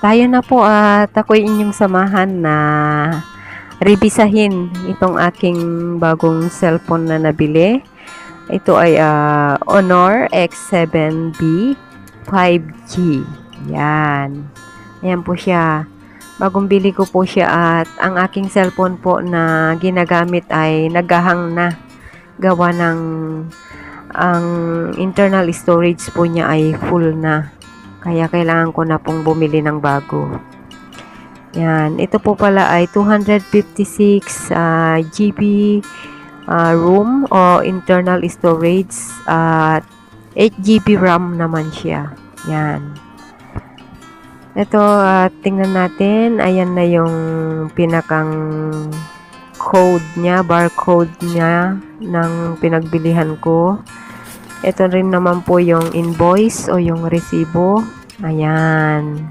Tayo na po at ako'y inyong samahan na revisahin itong aking bagong cellphone na nabili. Ito ay Honor X7B 5G. Yan. Ayan po siya. Bagong bili ko po siya at ang aking cellphone po na ginagamit ay naghahang na. Gawa ng ang internal storage po niya ay full na. Kaya kailangan ko na pong bumili ng bago. Yan. Ito po pala ay 256 GB room o internal storage at 8 GB RAM naman siya. Yan. Ito, tingnan natin. Ayan na yung pinakang code niya, barcode niya ng pinagbilihan ko. Ito rin naman po yung invoice o yung resibo. Ayan.